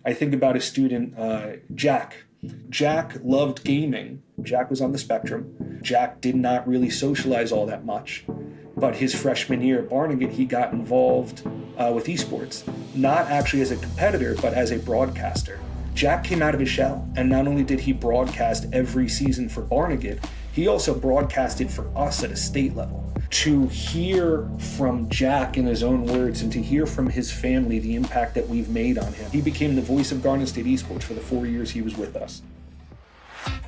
I think about a student, Jack. Jack loved gaming. Jack was on the spectrum. Jack did not really socialize all that much. But his freshman year at Barnegat, he got involved with eSports. Not actually as a competitor, but as a broadcaster. Jack came out of his shell, and not only did he broadcast every season for Barnegat, he also broadcasted for us at a state level. To hear from Jack in his own words and to hear from his family the impact that we've made on him. He became the voice of Garden State eSports for the 4 years he was with us.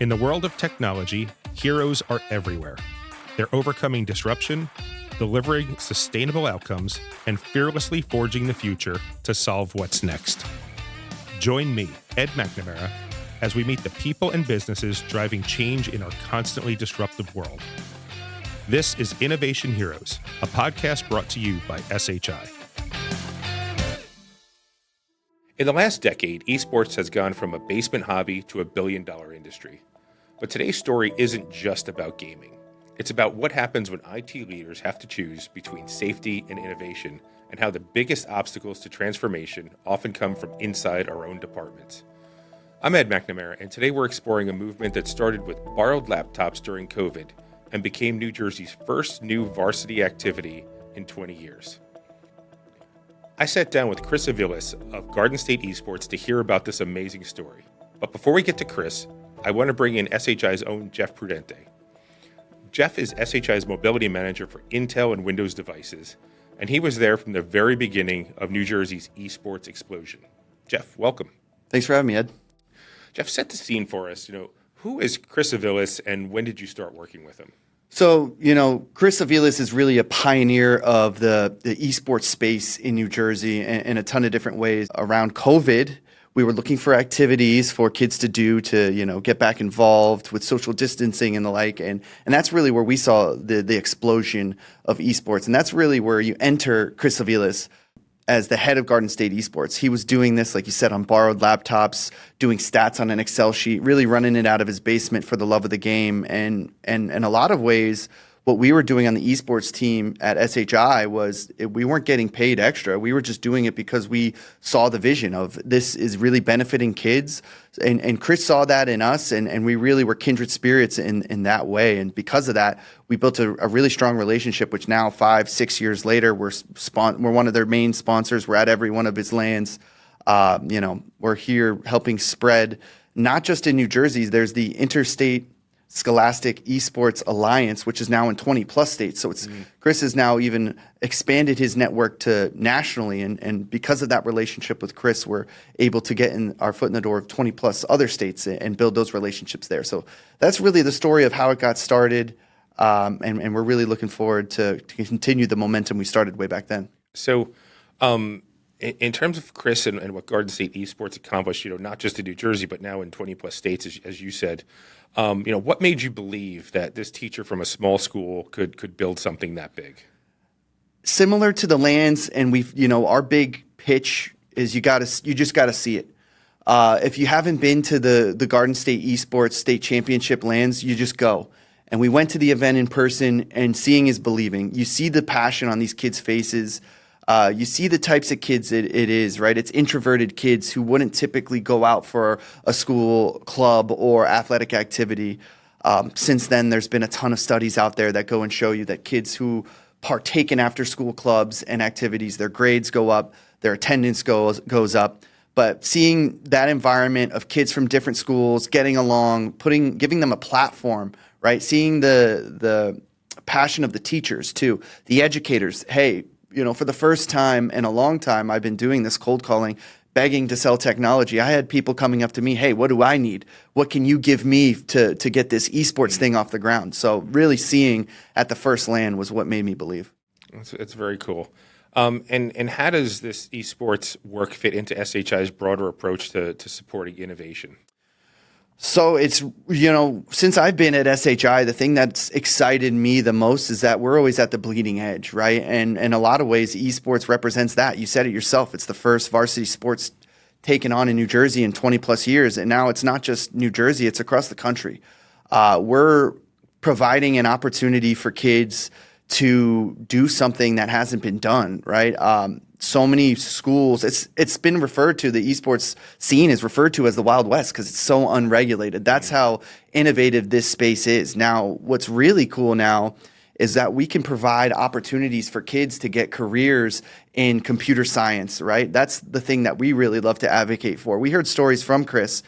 In the world of technology, heroes are everywhere. They're overcoming disruption, delivering sustainable outcomes, and fearlessly forging the future to solve what's next. Join me, Ed McNamara, as we meet the people and businesses driving change in our constantly disruptive world. This is Innovation Heroes, a podcast brought to you by SHI. In the last decade, esports has gone from a basement hobby to a billion-dollar industry. But today's story isn't just about gaming. It's about what happens when IT leaders have to choose between safety and innovation, and how the biggest obstacles to transformation often come from inside our own departments. I'm Ed McNamara, and today we're exploring a movement that started with borrowed laptops during COVID and became New Jersey's first new varsity activity in 20 years. I sat down with Chris Aviles of Garden State eSports to hear about this amazing story. But before we get to Chris, I want to bring in SHI's own Jeff Prudente. Jeff is SHI's mobility manager for Intel and Windows devices, and he was there from the very beginning of New Jersey's esports explosion. Jeff, welcome. Thanks for having me, Ed. Jeff, set the scene for us. Who is Chris Aviles, and when did you start working with him? So, Chris Aviles is really a pioneer of the esports space in New Jersey in a ton of different ways. Around COVID, we were looking for activities for kids to do to, get back involved with social distancing and the like. And that's really where we saw the explosion of esports. And that's really where you enter Chris Aviles as the head of Garden State eSports. He was doing this, like you said, on borrowed laptops, doing stats on an Excel sheet, really running it out of his basement for the love of the game. And in a lot of ways, what we were doing on the esports team at SHI was we weren't getting paid extra. We were just doing it because we saw the vision of this is really benefiting kids. And Chris saw that in us, and we really were kindred spirits in that way. And because of that, we built a really strong relationship, which now 5-6 years later, we're one of their main sponsors. We're at every one of his lands. We're here helping spread, not just in New Jersey. There's the Interstate Scholastic Esports Alliance, which is now in 20 plus states. So Chris has now even expanded his network to nationally. And because of that relationship with Chris, we're able to get in our foot in the door of 20 plus other states and build those relationships there. So that's really the story of how it got started. And we're really looking forward to continue the momentum we started way back then. So, in terms of Chris and what Garden State eSports accomplished, not just in New Jersey, but now in 20 plus states, as you said, what made you believe that this teacher from a small school could build something that big? Similar to the lands, and our big pitch is you just got to see it. If you haven't been to the Garden State eSports State Championship lands, you just go. And we went to the event in person, and seeing is believing. You see the passion on these kids' faces. You see the types of kids it is, right? It's introverted kids who wouldn't typically go out for a school club or athletic activity. Since then, there's been a ton of studies out there that go and show you that kids who partake in after-school clubs and activities, their grades go up, their attendance goes up. But seeing that environment of kids from different schools getting along, giving them a platform, right? Seeing the passion of the teachers too, the educators. Hey, for the first time in a long time, I've been doing this cold calling, begging to sell technology. I had people coming up to me, hey, what do I need? What can you give me to get this esports thing off the ground? So really seeing at the first land was what made me believe. It's very cool. And how does this esports work fit into SHI's broader approach to supporting innovation? So it's, since I've been at SHI, the thing that's excited me the most is that we're always at the bleeding edge, right? And in a lot of ways, esports represents that. You said it yourself. It's the first varsity sports taken on in New Jersey in 20 plus years. And now it's not just New Jersey, it's across the country. We're providing an opportunity for kids to do something that hasn't been done, right? So many schools, it's been referred to, the esports scene is referred to as the Wild West because it's so unregulated. That's how innovative this space is. Now, what's really cool now is that we can provide opportunities for kids to get careers in computer science, right? That's the thing that we really love to advocate for. We heard stories from Chris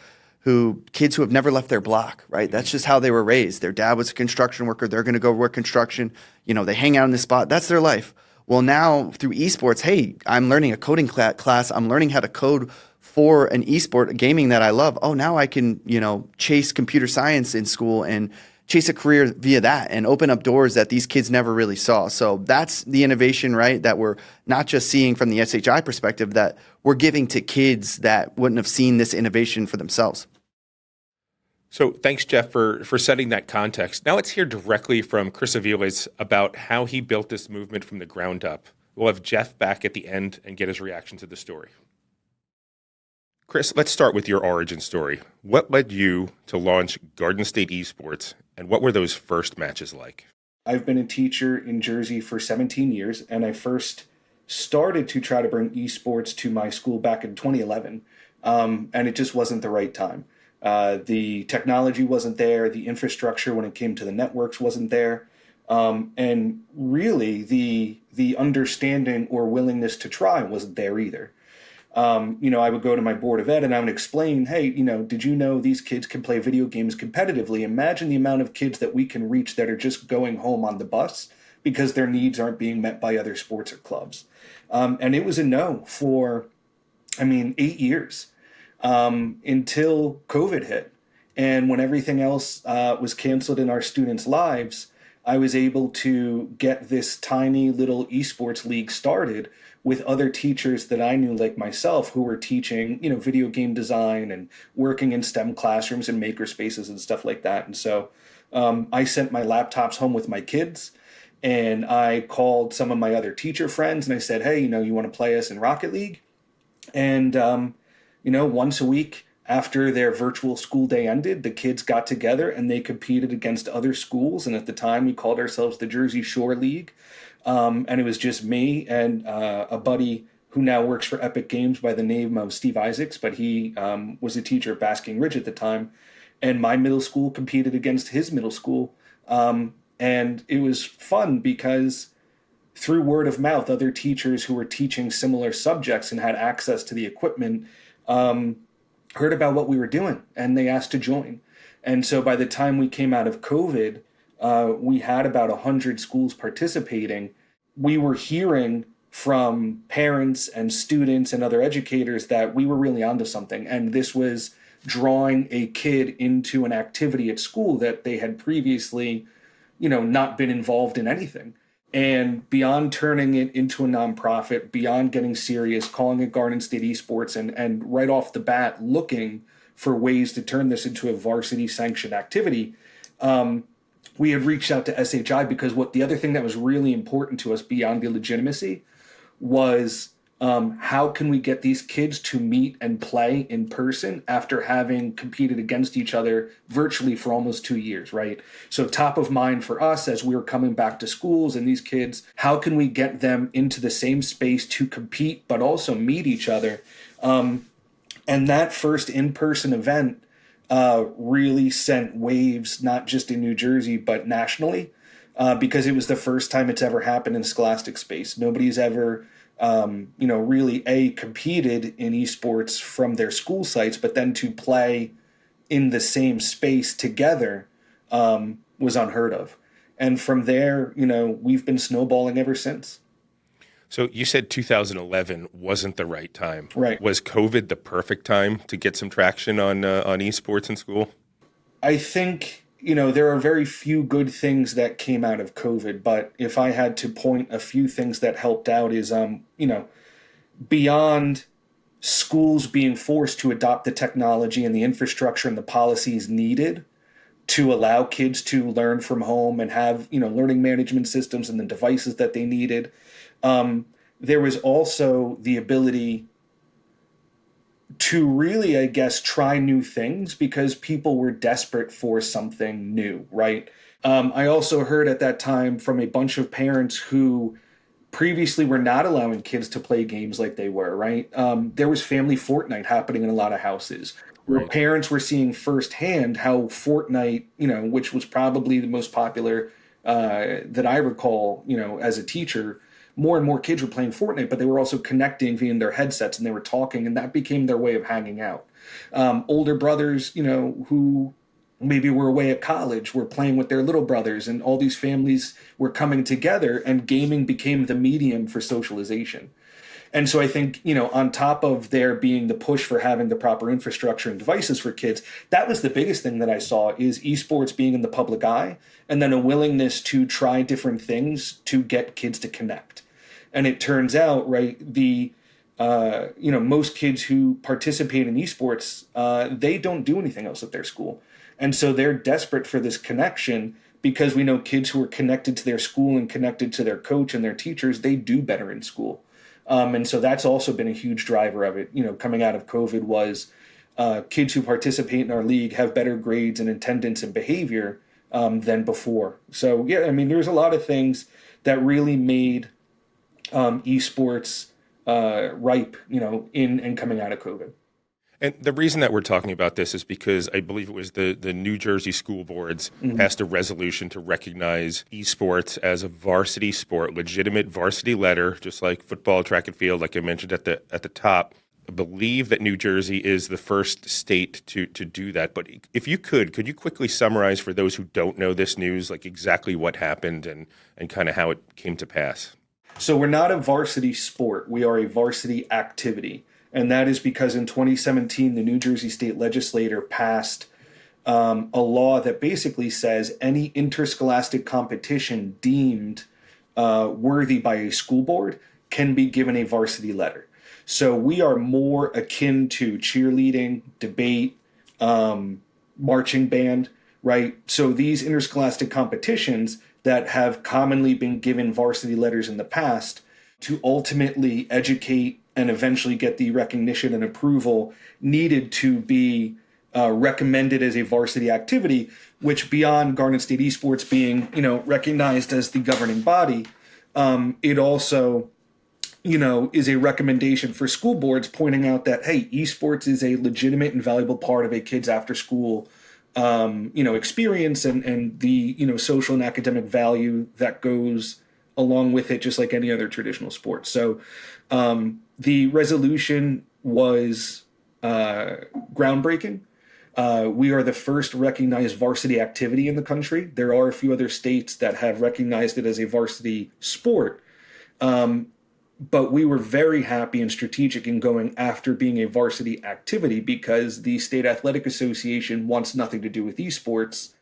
kids who have never left their block, right? That's just how they were raised. Their dad was a construction worker. They're going to go work construction. They hang out in this spot. That's their life. Well, now through esports, hey, I'm learning a coding class. I'm learning how to code for an esport, gaming that I love. Oh, now I can, chase computer science in school and chase a career via that and open up doors that these kids never really saw. So that's the innovation, right? That we're not just seeing from the SHI perspective, that we're giving to kids that wouldn't have seen this innovation for themselves. So thanks, Jeff, for setting that context. Now let's hear directly from Chris Aviles about how he built this movement from the ground up. We'll have Jeff back at the end and get his reaction to the story. Chris, let's start with your origin story. What led you to launch Garden State eSports, and what were those first matches like? I've been a teacher in Jersey for 17 years, and I first started to try to bring esports to my school back in 2011, and it just wasn't the right time. The technology wasn't there, the infrastructure when it came to the networks wasn't there, and really the understanding or willingness to try wasn't there either. I would go to my board of ed and I would explain, hey, did you know these kids can play video games competitively? Imagine the amount of kids that we can reach that are just going home on the bus because their needs aren't being met by other sports or clubs. And it was a no for, 8 years until COVID hit. And when everything else was canceled in our students' lives, I was able to get this tiny little esports league started with other teachers that I knew like myself who were teaching, video game design and working in STEM classrooms and maker spaces and stuff like that. And so I sent my laptops home with my kids and I called some of my other teacher friends and I said, hey, you want to play us in Rocket League? And, once a week after their virtual school day ended, the kids got together and they competed against other schools. And at the time we called ourselves the Jersey Shore League. And it was just me and a buddy who now works for Epic Games by the name of Steve Isaacs, but he was a teacher at Basking Ridge at the time. And my middle school competed against his middle school. And it was fun because through word of mouth, other teachers who were teaching similar subjects and had access to the equipment heard about what we were doing and they asked to join. And so by the time we came out of COVID, we had about 100 schools participating. We were hearing from parents and students and other educators that we were really onto something. And this was drawing a kid into an activity at school that they had previously, not been involved in anything. And beyond turning it into a nonprofit, beyond getting serious, calling it Garden State Esports, and right off the bat looking for ways to turn this into a varsity sanctioned activity, we had reached out to SHI because the other thing that was really important to us beyond the legitimacy was how can we get these kids to meet and play in person after having competed against each other virtually for almost 2 years, right? So top of mind for us as we were coming back to schools and these kids, how can we get them into the same space to compete but also meet each other? And that first in-person event really sent waves, not just in New Jersey, but nationally, because it was the first time it's ever happened in scholastic space. Nobody's ever, really competed in esports from their school sites, but then to play in the same space together was unheard of. And from there, we've been snowballing ever since. So you said 2011 wasn't the right time. Right. Was COVID the perfect time to get some traction on esports in school? I think, there are very few good things that came out of COVID, but if I had to point a few things that helped out is, beyond schools being forced to adopt the technology and the infrastructure and the policies needed to allow kids to learn from home and have, learning management systems and the devices that they needed. There was also the ability to really, I guess, try new things because people were desperate for something new, right? I also heard at that time from a bunch of parents who previously were not allowing kids to play games like they were, right? There was family Fortnite happening in a lot of houses where Right. parents were seeing firsthand how Fortnite, which was probably the most popular that I recall, as a teacher, more and more kids were playing Fortnite, but they were also connecting via their headsets and they were talking, and that became their way of hanging out. Older brothers, who maybe were away at college, were playing with their little brothers, and all these families were coming together, and gaming became the medium for socialization. And so I think, on top of there being the push for having the proper infrastructure and devices for kids, that was the biggest thing that I saw is esports being in the public eye, and then a willingness to try different things to get kids to connect. And it turns out, right, most kids who participate in esports, they don't do anything else at their school. And so they're desperate for this connection because we know kids who are connected to their school and connected to their coach and their teachers, they do better in school. And so that's also been a huge driver of it, coming out of COVID was kids who participate in our league have better grades and attendance and behavior than before. So, yeah, I mean, there's a lot of things that really made esports ripe, in and coming out of COVID. And the reason that we're talking about this is because I believe it was the New Jersey school boards passed a resolution to recognize esports as a varsity sport, legitimate varsity letter, just like football, track and field, like I mentioned at the top. I believe that New Jersey is the first state to do that. But if you could you quickly summarize for those who don't know this news, like exactly what happened and kind of how it came to pass? So we're not a varsity sport. We are a varsity activity. And that is because in 2017, the New Jersey State Legislature passed a law that basically says any interscholastic competition deemed worthy by a school board can be given a varsity letter. So we are more akin to cheerleading, debate, marching band, right? So these interscholastic competitions that have commonly been given varsity letters in the past to ultimately educate and eventually get the recognition and approval needed to be recommended as a varsity activity, which beyond Garnet State Esports being, recognized as the governing body, it also, is a recommendation for school boards pointing out that, hey, esports is a legitimate and valuable part of a kid's after school, experience and the, social and academic value that goes along with it, just like any other traditional sport. So the resolution was groundbreaking. We are the first recognized varsity activity in the country. There are a few other states that have recognized it as a varsity sport. But we were very happy and strategic in going after being a varsity activity because the State Athletic Association wants nothing to do with esports.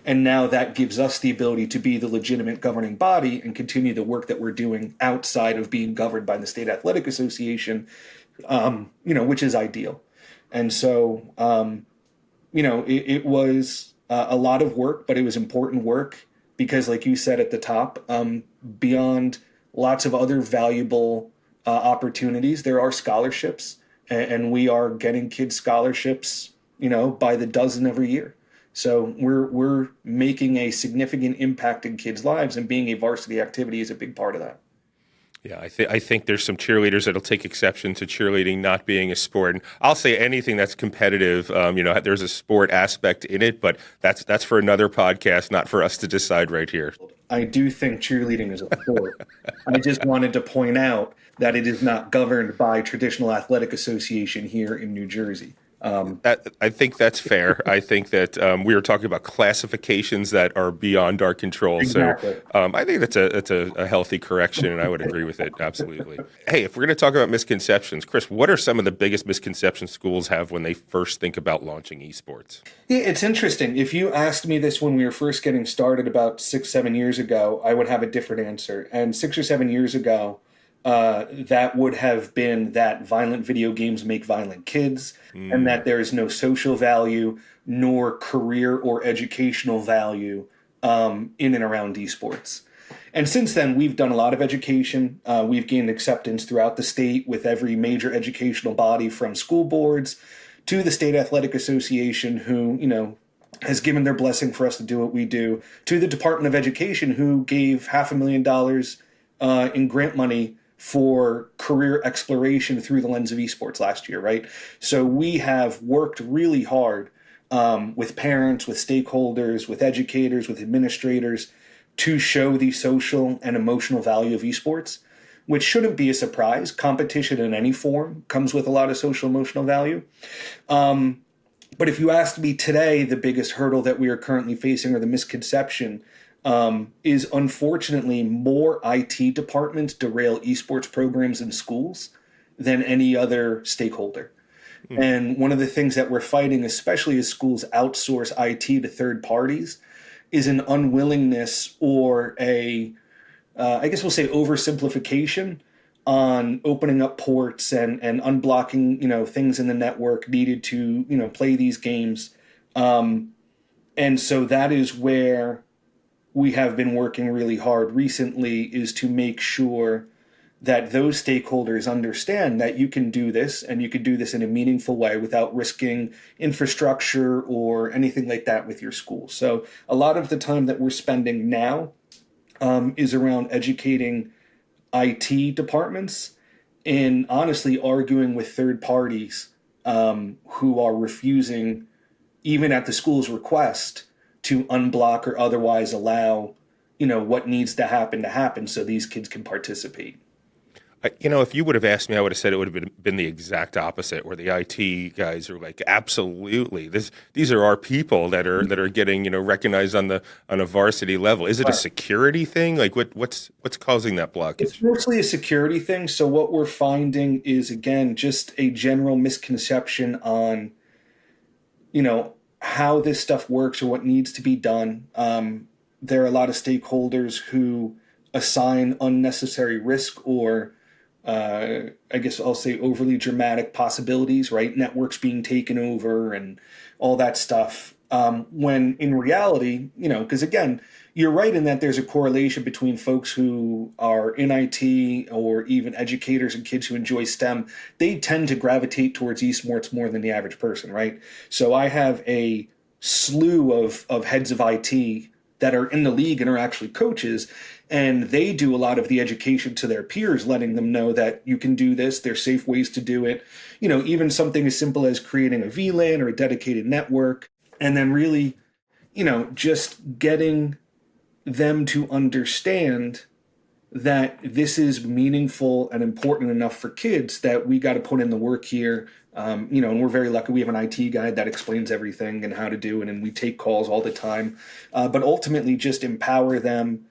And now that gives us the ability to be the legitimate governing body and continue the work that we're doing outside of being governed by the State Athletic Association, which is ideal. And so, it was a lot of work, but it was important work because, like you said at the top, beyond lots of other valuable opportunities, there are scholarships, and we are getting kids scholarships, by the dozen every year. So we're making a significant impact in kids' lives, and being a varsity activity is a big part of that. Yeah, I think there's some cheerleaders that'll take exception to cheerleading not being a sport. And I'll say anything that's competitive, there's a sport aspect in it, but that's for another podcast, not for us to decide right here. I do think cheerleading is a sport. I just wanted to point out that it is not governed by traditional athletic association here in New Jersey. I think that's fair. I think that we were talking about classifications that are beyond our control. Exactly. So I think that's a healthy correction, and I would agree with it absolutely. Hey, if we're going to talk about misconceptions, Chris, what are some of the biggest misconceptions schools have when they first think about launching esports? Yeah, it's interesting. If you asked me this when we were first getting started about 6-7 years ago, I would have a different answer. And 6 or 7 years ago, that would have been that violent video games make violent kids, and that there is no social value nor career or educational value in and around esports. And since then, we've done a lot of education. We've gained acceptance throughout the state with every major educational body, from school boards to the State Athletic Association, who, has given their blessing for us to do what we do, to the Department of Education, who gave $500,000 in grant money for career exploration through the lens of esports last year, right? So we have worked really hard with parents, with stakeholders, with educators, with administrators to show the social and emotional value of esports, which shouldn't be a surprise. Competition in any form comes with a lot of social emotional value. But if you asked me today, the biggest hurdle that we are currently facing, or the misconception, is unfortunately more IT departments derail esports programs in schools than any other stakeholder. And one of the things that we're fighting, especially as schools outsource IT to third parties, is an unwillingness or I guess we'll say oversimplification on opening up ports and unblocking, things in the network needed to, play these games. And so that is where we have been working really hard recently, is to make sure that those stakeholders understand that you can do this, and you can do this in a meaningful way without risking infrastructure or anything like that with your school. So a lot of the time that we're spending now is around educating IT departments and honestly arguing with third parties who are refusing, even at the school's request, to unblock or otherwise allow, what needs to happen so these kids can participate. If you would have asked me, I would have said it would have been the exact opposite, where the IT guys are like, absolutely, these are our people that are getting recognized on a varsity level. Is it a security thing? Like what's causing that blockage? It's mostly a security thing. So what we're finding is, again, just a general misconception on how this stuff works or what needs to be done. There are a lot of stakeholders who assign unnecessary risk or I guess I'll say overly dramatic possibilities, right? Networks being taken over and all that stuff. When in reality, because again, you're right in that there's a correlation between folks who are in IT or even educators and kids who enjoy STEM. They tend to gravitate towards esports more than the average person, right? So I have a slew of heads of IT that are in the league and are actually coaches, and they do a lot of the education to their peers, letting them know that you can do this, there's safe ways to do it. Even something as simple as creating a VLAN or a dedicated network, and then really, just getting them to understand that this is meaningful and important enough for kids that we got to put in the work here. And we're very lucky. We have an IT guy that explains everything and how to do it, and we take calls all the time. But ultimately, just empower them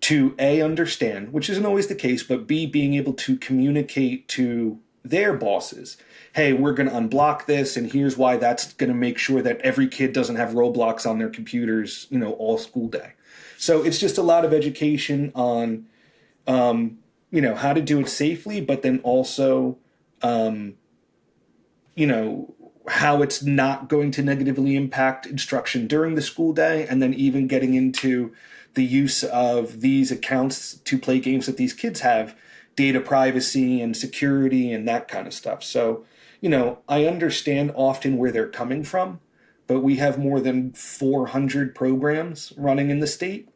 to A, understand, which isn't always the case, but B, being able to communicate to their bosses, hey, we're going to unblock this, and here's why that's going to make sure that every kid doesn't have Roblox on their computers, all school day. So it's just a lot of education on, how to do it safely, but then also, how it's not going to negatively impact instruction during the school day, and then even getting into the use of these accounts to play games that these kids have, data privacy and security and that kind of stuff. So, I understand often where they're coming from, but we have more than 400 programs running in the state,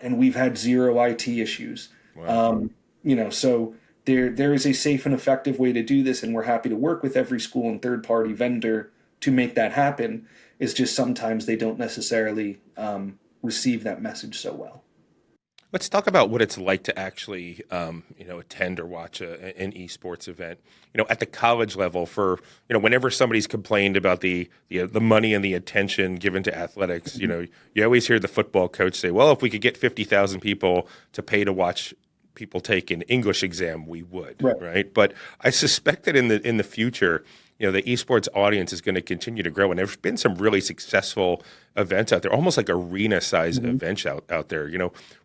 and we've had zero IT issues. Wow. So there is a safe and effective way to do this, and we're happy to work with every school and third-party vendor to make that happen. It's just sometimes they don't necessarily receive that message so well. Let's talk about what it's like to actually, attend or watch an esports event. At the college level, for whenever somebody's complained about the money and the attention given to athletics, you always hear the football coach say, "Well, if we could get 50,000 people to pay to watch people take an English exam, we would." Right? But I suspect that in the future, the esports audience is going to continue to grow, and there's been some really successful events out there, almost like arena-size events out there.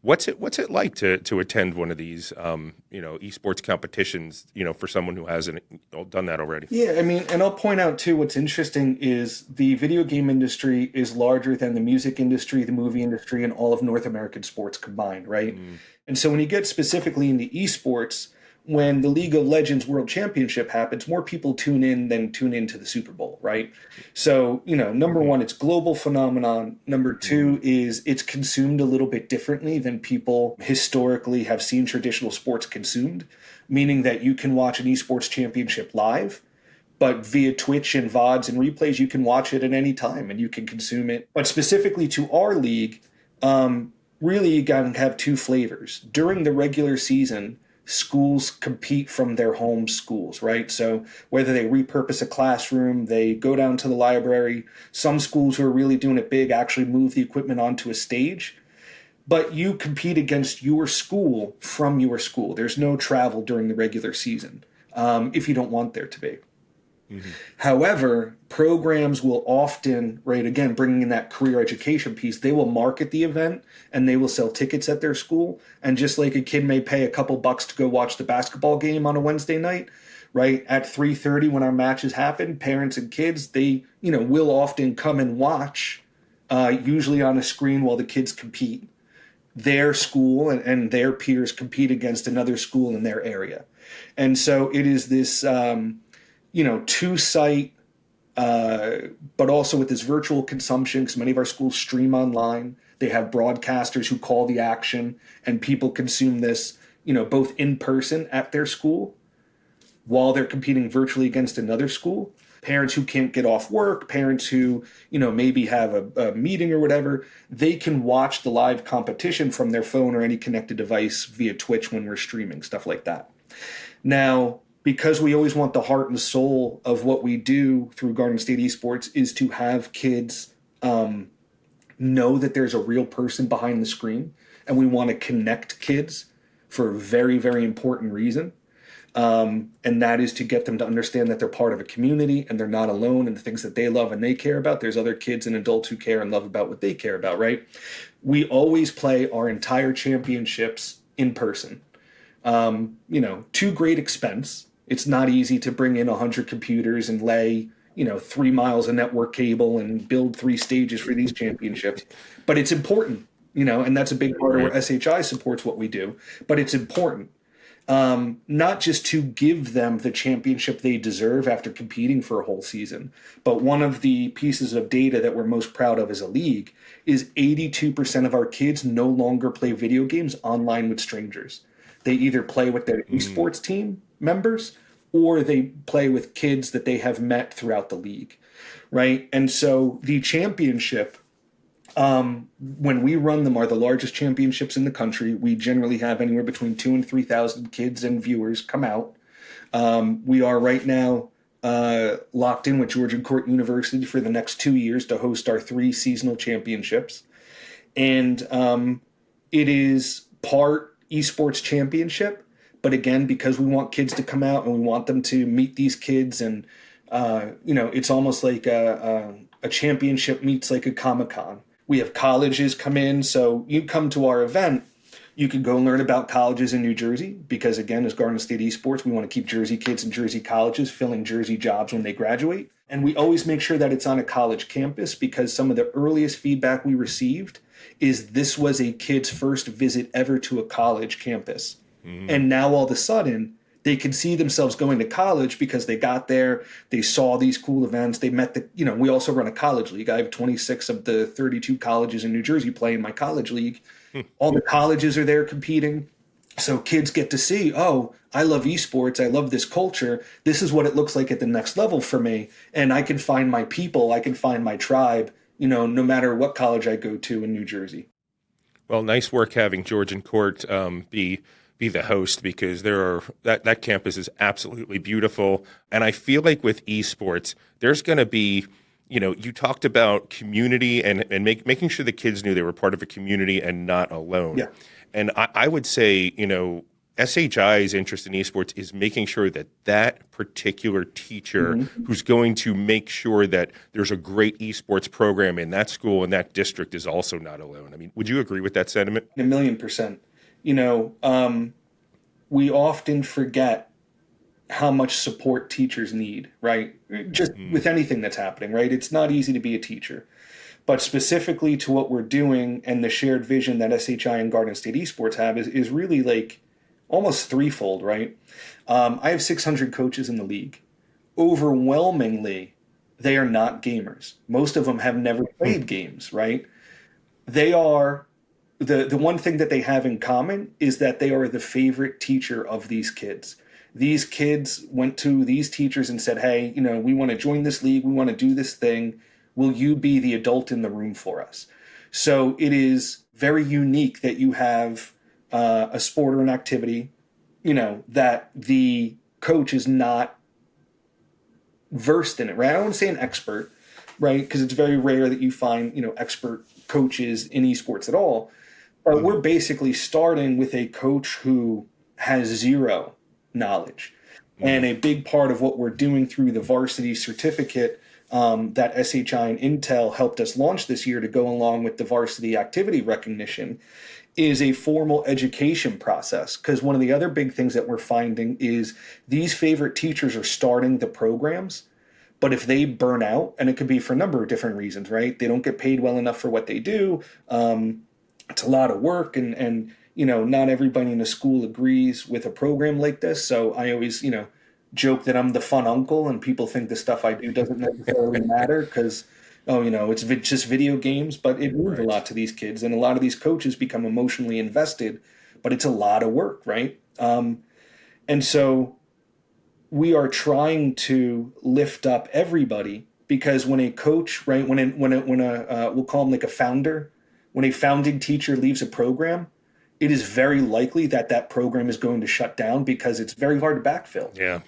What's it like to attend one of these, esports competitions, for someone who hasn't done that already? Yeah, I mean, and I'll point out too, what's interesting is the video game industry is larger than the music industry, the movie industry, and all of North American sports combined, right? And so when you get specifically into esports, when the League of Legends World Championship happens, more people tune in than tune into the Super Bowl, right? So, number one, it's global phenomenon. Number two is it's consumed a little bit differently than people historically have seen traditional sports consumed, meaning that you can watch an esports championship live, but via Twitch and VODs and replays, you can watch it at any time and you can consume it. But specifically to our league, really you got to have two flavors. During the regular season, schools compete from their home schools, right? So whether they repurpose a classroom, they go down to the library, some schools who are really doing it big actually move the equipment onto a stage. But you compete against your school from your school. There's no travel during the regular season if you don't want there to be. Mm-hmm. However, programs will often, right, again, bringing in that career education piece, they will market the event and they will sell tickets at their school. And just like a kid may pay a couple bucks to go watch the basketball game on a Wednesday night, right, at 3:30 when our matches happen, parents and kids, they, will often come and watch, usually on a screen while the kids compete. Their school and their peers compete against another school in their area. And so it is this two-site, but also with this virtual consumption, because many of our schools stream online. They have broadcasters who call the action, and people consume this, both in person at their school while they're competing virtually against another school. Parents who can't get off work, parents who, maybe have a meeting or whatever, they can watch the live competition from their phone or any connected device via Twitch when we're streaming, stuff like that. Now, because we always want the heart and soul of what we do through Garden State Esports is to have kids know that there's a real person behind the screen, and we want to connect kids for a very, very important reason. And that is to get them to understand that they're part of a community and they're not alone, and the things that they love and they care about, there's other kids and adults who care and love about what they care about, right? We always play our entire championships in person. To great expense. It's not easy to bring in 100 computers and lay, 3 miles of network cable and build 3 stages for these championships. But it's important, and that's a big part of where SHI supports what we do. But it's important, not just to give them the championship they deserve after competing for a whole season, but one of the pieces of data that we're most proud of as a league is 82% of our kids no longer play video games online with strangers. They either play with their esports team members or they play with kids that they have met throughout the league, right? And so the championship, when we run them, are the largest championships in the country. We generally have anywhere between 2,000 and 3,000 kids and viewers come out. We are right now locked in with Georgian Court University for the next 2 years to host our 3 seasonal championships. And it is part esports championship, but again, because we want kids to come out and we want them to meet these kids, and it's almost like a championship meets like a Comic-Con. We have colleges come in, so you come to our event, you can go learn about colleges in New Jersey, because again, as Garden State Esports, we want to keep Jersey kids in Jersey colleges filling Jersey jobs when they graduate. And we always make sure that it's on a college campus, because some of the earliest feedback we received is this was a kid's first visit ever to a college campus. Mm-hmm. And now all of a sudden, they can see themselves going to college because they got there, they saw these cool events, they met we also run a college league. I have 26 of the 32 colleges in New Jersey play in my college league. All the colleges are there competing. So kids get to see, oh, I love esports, I love this culture, this is what it looks like at the next level for me, and I can find my people, I can find my tribe, no matter what college I go to in New Jersey. Well, nice work having Georgian Court be the host, because that campus is absolutely beautiful. And I feel like with esports, there's going to be, you talked about community and making sure the kids knew they were part of a community and not alone. Yeah. And I would say, SHI's interest in esports is making sure that particular teacher who's going to make sure that there's a great esports program in that school and that district is also not alone. I mean, would you agree with that sentiment? 1,000,000%. We often forget how much support teachers need, right? Just with anything that's happening, right? It's not easy to be a teacher. But specifically to what we're doing and the shared vision that SHI and Garden State Esports have is really like almost threefold, right? I have 600 coaches in the league. Overwhelmingly, they are not gamers. Most of them have never played games, right? They are the one thing that they have in common is that they are the favorite teacher of these kids. These kids went to these teachers and said, "Hey, we want to join this league. We want to do this thing. Will you be the adult in the room for us?" So it is very unique that you have a sport or an activity, that the coach is not versed in it, right? I don't want to say an expert, right? Because it's very rare that you find, expert coaches in esports at all. But we're basically starting with a coach who has zero knowledge. And a big part of what we're doing through the Varsity certificate that SHI and Intel helped us launch this year to go along with the Varsity activity recognition is a formal education process. Because one of the other big things that we're finding is these favorite teachers are starting the programs, but if they burn out, and it could be for a number of different reasons, right? They don't get paid well enough for what they do. It's a lot of work, and not everybody in the school agrees with a program like this. So I always, joke that I'm the fun uncle, and people think the stuff I do doesn't necessarily matter because, it's just video games, but it means a lot to these kids, and a lot of these coaches become emotionally invested, but it's a lot of work, right? And so we are trying to lift up everybody because when a coach, right, when a we'll call him like a founder, when a founding teacher leaves a program, it is very likely that that program is going to shut down because it's very hard to backfill. Yeah.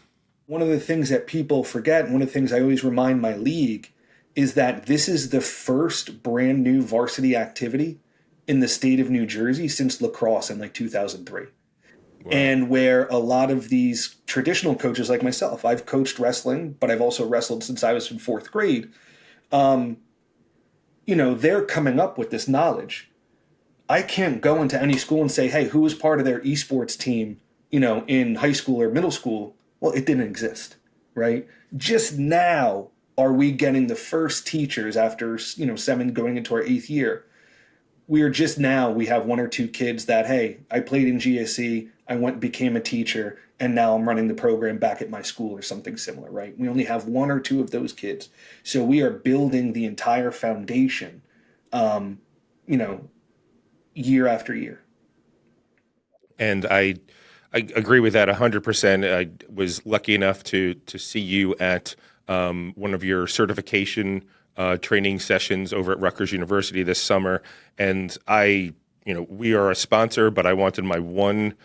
One of the things that people forget, and one of the things I always remind my league, is that this is the first brand new varsity activity in the state of New Jersey since lacrosse in like 2003. Wow. And where a lot of these traditional coaches like myself, I've coached wrestling, but I've also wrestled since I was in fourth grade. They're coming up with this knowledge. I can't go into any school and say, hey, who was part of their esports team, in high school or middle school? Well, it didn't exist, right? Just now are we getting the first teachers after, 7 going into our 8th year. We have 1 or 2 kids that, hey, I played in GSE, I went and became a teacher, and now I'm running the program back at my school or something similar, right? We only have 1 or 2 of those kids. So we are building the entire foundation, year after year. And I agree with that 100%. I was lucky enough to see you at one of your certification training sessions over at Rutgers University this summer. And we are a sponsor, but I wanted my one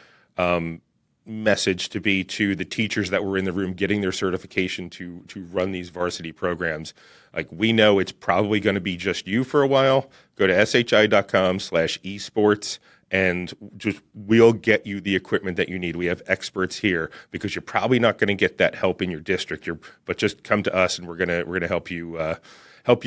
message to be to the teachers that were in the room getting their certification to run these varsity programs. Like, we know it's probably going to be just you for a while. Go to shi.com/esports and we'll get you the equipment that you need. We have experts here because you're probably not going to get that help in your district. But just come to us and we're gonna help you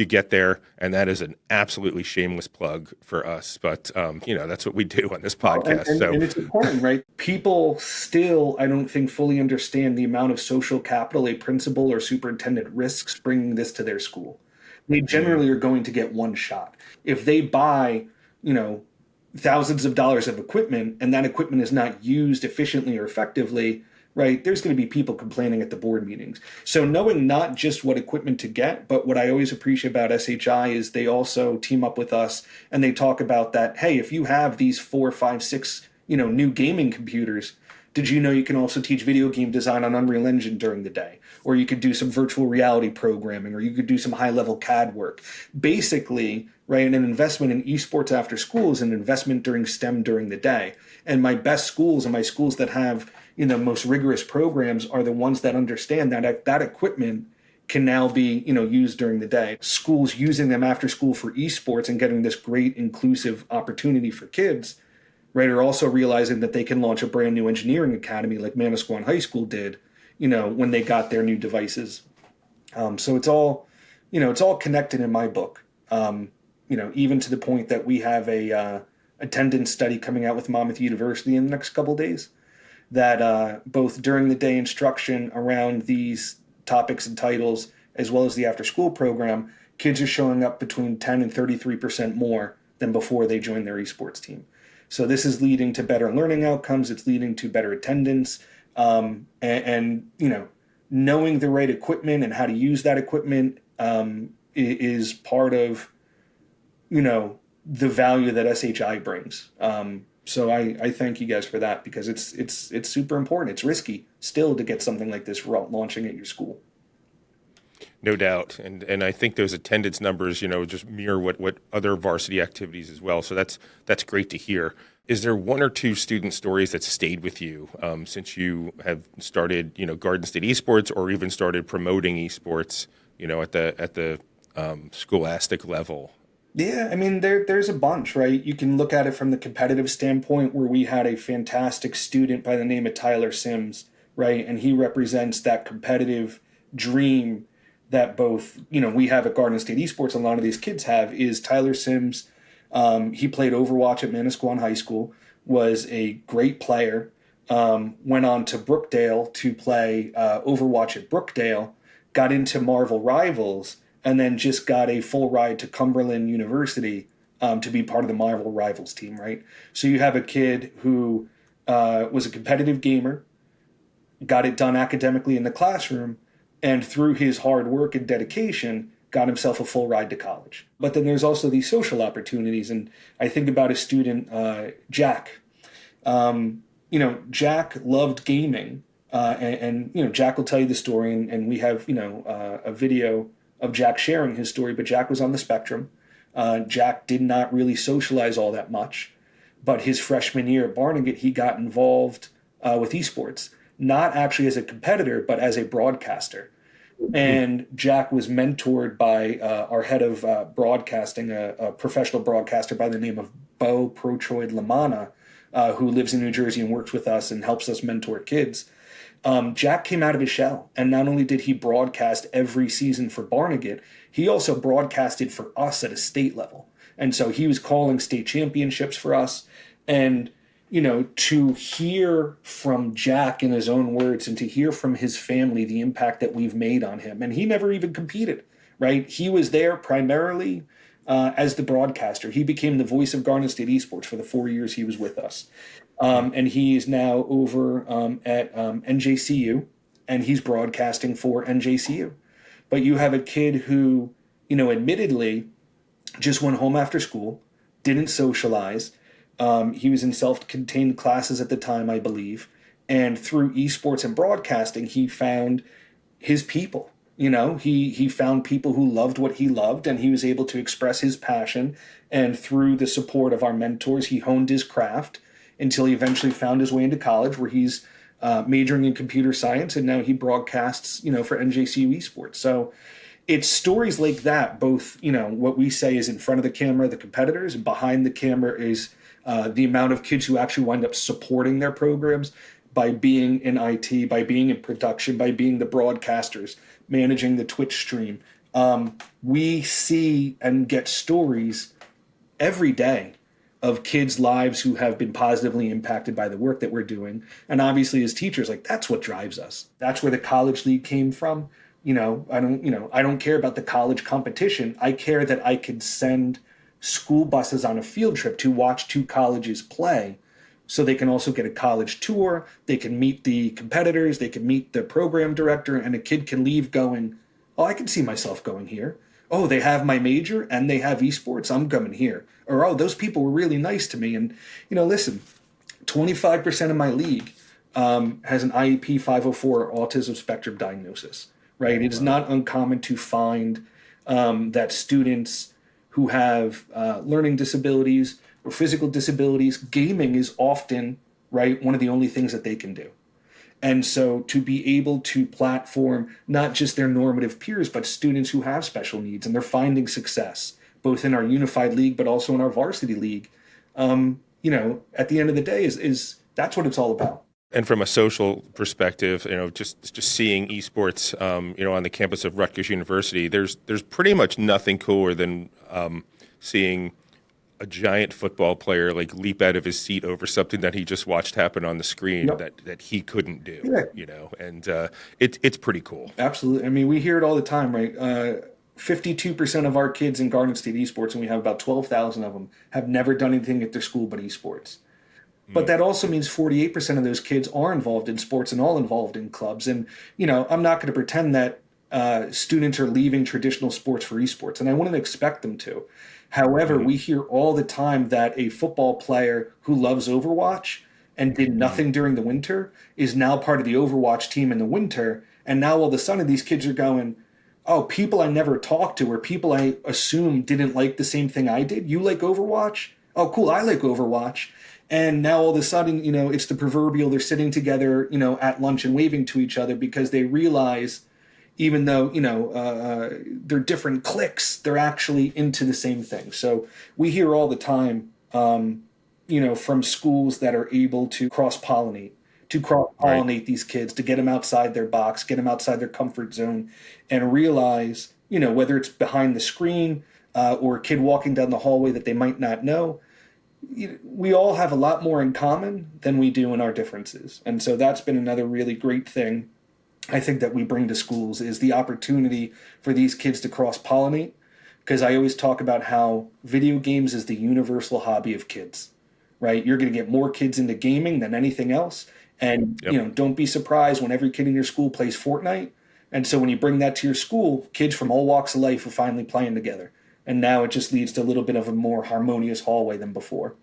get there. And that is an absolutely shameless plug for us. But that's what we do on this podcast. And it's important, right? People still, I don't think, fully understand the amount of social capital a principal or superintendent risks bringing this to their school. They generally are going to get one shot. If they buy, thousands of dollars of equipment and that equipment is not used efficiently or effectively, right, there's going to be people complaining at the board meetings. So knowing not just what equipment to get, but what I always appreciate about SHI is they also team up with us and they talk about that, hey, if you have these 4, 5, 6, new gaming computers, did you know you can also teach video game design on Unreal Engine during the day? Or you could do some virtual reality programming, or you could do some high-level CAD work. Basically, right, an investment in esports after school is an investment during STEM during the day. And my best schools and my schools that have most rigorous programs are the ones that understand that that equipment can now be used during the day. Schools using them after school for esports and getting this great inclusive opportunity for kids, right, are also realizing that they can launch a brand new engineering academy like Manasquan High School did, when they got their new devices. So it's all connected in my book. Even to the point that we have a attendance study coming out with Monmouth University in the next couple of days that both during the day instruction around these topics and titles, as well as the after school program, kids are showing up between 10 and 33% more than before they joined their esports team. So this is leading to better learning outcomes. It's leading to better attendance, and knowing the right equipment and how to use that equipment is part of the value that SHI brings. So I thank you guys for that, because it's super important. It's risky still to get something like this launching at your school. No doubt, and I think those attendance numbers, just mirror what other varsity activities as well. So that's great to hear. Is there one or two student stories that stayed with you since you have started, Garden State eSports, or even started promoting eSports, at the scholastic level? Yeah, I mean, there's a bunch, right? You can look at it from the competitive standpoint, where we had a fantastic student by the name of Tyler Sims, right? And he represents that competitive dream that both, we have at Garden State eSports, and a lot of these kids have, is Tyler Sims. He played Overwatch at Manasquan High School, was a great player, went on to Brookdale to play Overwatch at Brookdale, got into Marvel Rivals, and then just got a full ride to Cumberland University to be part of the Marvel Rivals team, right? So you have a kid who was a competitive gamer, got it done academically in the classroom, and through his hard work and dedication, got himself a full ride to college. But then there's also these social opportunities, and I think about a student, Jack. Jack loved gaming, and Jack will tell you the story, and we have a video of Jack sharing his story. But Jack was on the spectrum. Jack did not really socialize all that much, but his freshman year at Barnegat, he got involved with eSports, not actually as a competitor, but as a broadcaster. And Jack was mentored by our head of broadcasting, a professional broadcaster by the name of Bo Protroid Lamana, who lives in New Jersey and works with us and helps us mentor kids. Jack came out of his shell, and not only did he broadcast every season for Barnegat, he also broadcasted for us at a state level. And so he was calling state championships for us. And to hear from Jack in his own words, and to hear from his family the impact that we've made on him. And he never even competed, right? He was there primarily as the broadcaster. He became the voice of Garden State eSports for the 4 years he was with us. And he is now over at NJCU, and he's broadcasting for NJCU. But you have a kid who, admittedly just went home after school, didn't socialize. He was in self-contained classes at the time, I believe. And through esports and broadcasting, he found his people. He found people who loved what he loved, and he was able to express his passion. And through the support of our mentors, he honed his craft until he eventually found his way into college, where he's majoring in computer science, and now he broadcasts, for NJCU esports. So it's stories like that, both, what we say is in front of the camera, the competitors, and behind the camera is the amount of kids who actually wind up supporting their programs by being in IT, by being in production, by being the broadcasters, managing the Twitch stream. We see and get stories every day of kids' lives who have been positively impacted by the work that we're doing. And obviously as teachers, that's what drives us. That's where the college league came from. I don't care about the college competition. I care that I could send school buses on a field trip to watch two colleges play, so they can also get a college tour, they can meet the competitors, they can meet the program director, and a kid can leave going, oh, I can see myself going here. Oh, they have my major and they have esports, I'm coming here. Or, oh, those people were really nice to me. And, listen, 25% of my league has an IEP 504 autism spectrum diagnosis, right? It is not uncommon to find that students who have learning disabilities or physical disabilities, gaming is often, right, one of the only things that they can do. And so to be able to platform not just their normative peers, but students who have special needs, and they're finding success, both in our unified league, but also in our varsity league, at the end of the day is that's what it's all about. And from a social perspective, just seeing esports, on the campus of Rutgers University, there's pretty much nothing cooler than seeing a giant football player leap out of his seat over something that he just watched happen on the screen. Yep. that he couldn't do, and it's pretty cool. Absolutely. I mean, we hear it all the time, right? 52% of our kids in Garden State esports, and we have about 12,000 of them, have never done anything at their school but esports. But that also means 48% of those kids are involved in sports and all involved in clubs. And, I'm not going to pretend that students are leaving traditional sports for esports, and I wouldn't expect them to. However, we hear all the time that a football player who loves Overwatch and did nothing during the winter is now part of the Overwatch team in the winter. And now all of a sudden these kids are going, oh, people I never talked to or people I assume didn't like the same thing I did. You like Overwatch? Oh, cool. I like Overwatch. And now all of a sudden, it's the proverbial they're sitting together, at lunch and waving to each other because they realize even though, they're different cliques, they're actually into the same thing. So we hear all the time, from schools that are able to cross-pollinate these kids, to get them outside their box, get them outside their comfort zone, and realize, whether it's behind the screen or a kid walking down the hallway that they might not know, we all have a lot more in common than we do in our differences. And so that's been another really great thing I think that we bring to schools is the opportunity for these kids to cross-pollinate, because I always talk about how video games is the universal hobby of kids, right? You're going to get more kids into gaming than anything else. And, don't be surprised when every kid in your school plays Fortnite. And so when you bring that to your school, kids from all walks of life are finally playing together. And now it just leads to a little bit of a more harmonious hallway than before.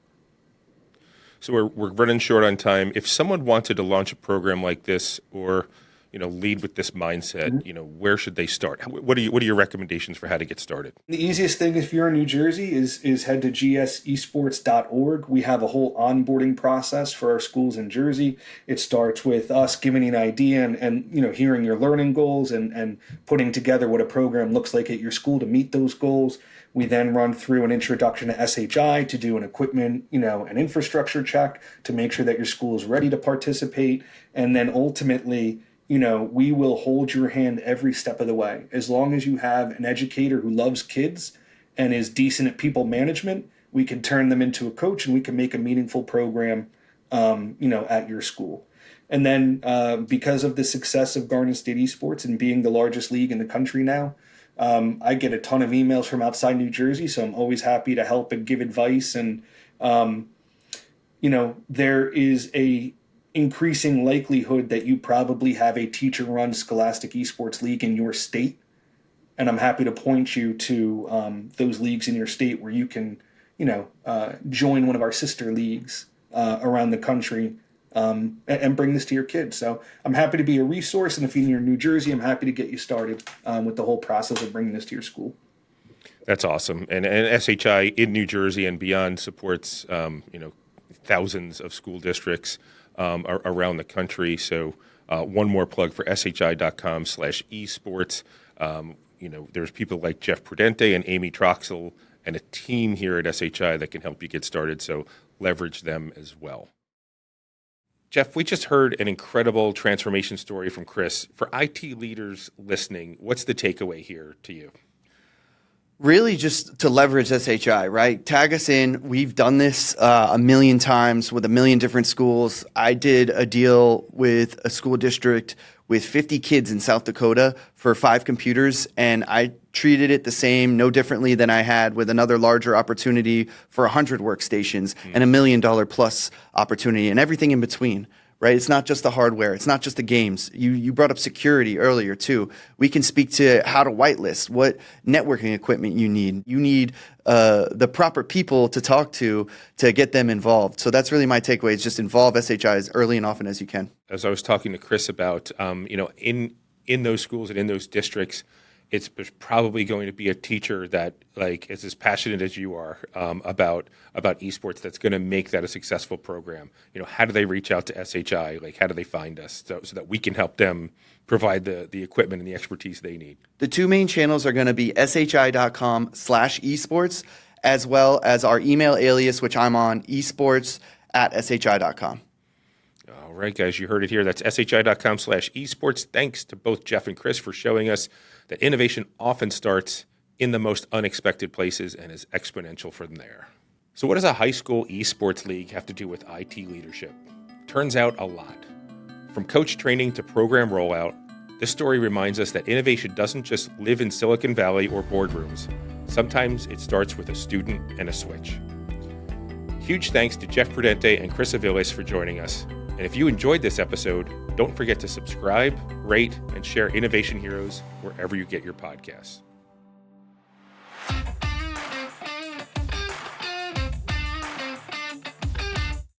So we're running short on time. If someone wanted to launch a program like this or, lead with this mindset, where should they start? What are your recommendations for how to get started? The easiest thing if you're in New Jersey is head to gsesports.org. We have a whole onboarding process for our schools in Jersey. It starts with us giving you an idea and hearing your learning goals and putting together what a program looks like at your school to meet those goals. We then run through an introduction to SHI to do an equipment, an infrastructure check to make sure that your school is ready to participate. And then ultimately, we will hold your hand every step of the way. As long as you have an educator who loves kids and is decent at people management, we can turn them into a coach and we can make a meaningful program, at your school. And then because of the success of Garden State eSports and being the largest league in the country now, I get a ton of emails from outside New Jersey, so I'm always happy to help and give advice. And, there is a increasing likelihood that you probably have a teacher-run scholastic esports league in your state. And I'm happy to point you to those leagues in your state where you can, join one of our sister leagues around the country and bring this to your kids. So I'm happy to be a resource. And if you're in New Jersey, I'm happy to get you started with the whole process of bringing this to your school. That's awesome. And SHI in New Jersey and beyond supports, thousands of school districts around the country. So one more plug for shi.com/esports. There's people like Jeff Prudente and Amy Troxel and a team here at SHI that can help you get started. So leverage them as well. Jeff, we just heard an incredible transformation story from Chris. For IT leaders listening, what's the takeaway here to you? Really just to leverage SHI, right? Tag us in. We've done this a million times with a million different schools. I did a deal with a school district with 50 kids in South Dakota for 5 computers, and I treated it the same, no differently than I had with another larger opportunity for 100 workstations and $1 million plus opportunity and everything in between. Right? It's not just the hardware. It's not just the games. You brought up security earlier too. We can speak to how to whitelist, what networking equipment you need. You need the proper people to talk to get them involved. So that's really my takeaway is just involve SHI as early and often as you can. As I was talking to Chris about, in those schools and in those districts, it's probably going to be a teacher that is as passionate as you are about esports that's going to make that a successful program. How do they reach out to SHI? How do they find us so that we can help them provide the equipment and the expertise they need? The 2 main channels are going to be shi.com/esports as well as our email alias, which I'm on, esports@shi.com. All right, guys, you heard it here. That's shi.com/esports. Thanks to both Jeff and Chris for showing us that innovation often starts in the most unexpected places and is exponential from there. So what does a high school esports league have to do with IT leadership? Turns out a lot. From coach training to program rollout, This story reminds us that innovation doesn't just live in Silicon Valley or boardrooms. Sometimes it starts with a student and a switch. Huge thanks to Jeff Prudente and Chris Aviles for joining us. And if you enjoyed this episode, don't forget to subscribe, rate, and share Innovation Heroes wherever you get your podcasts.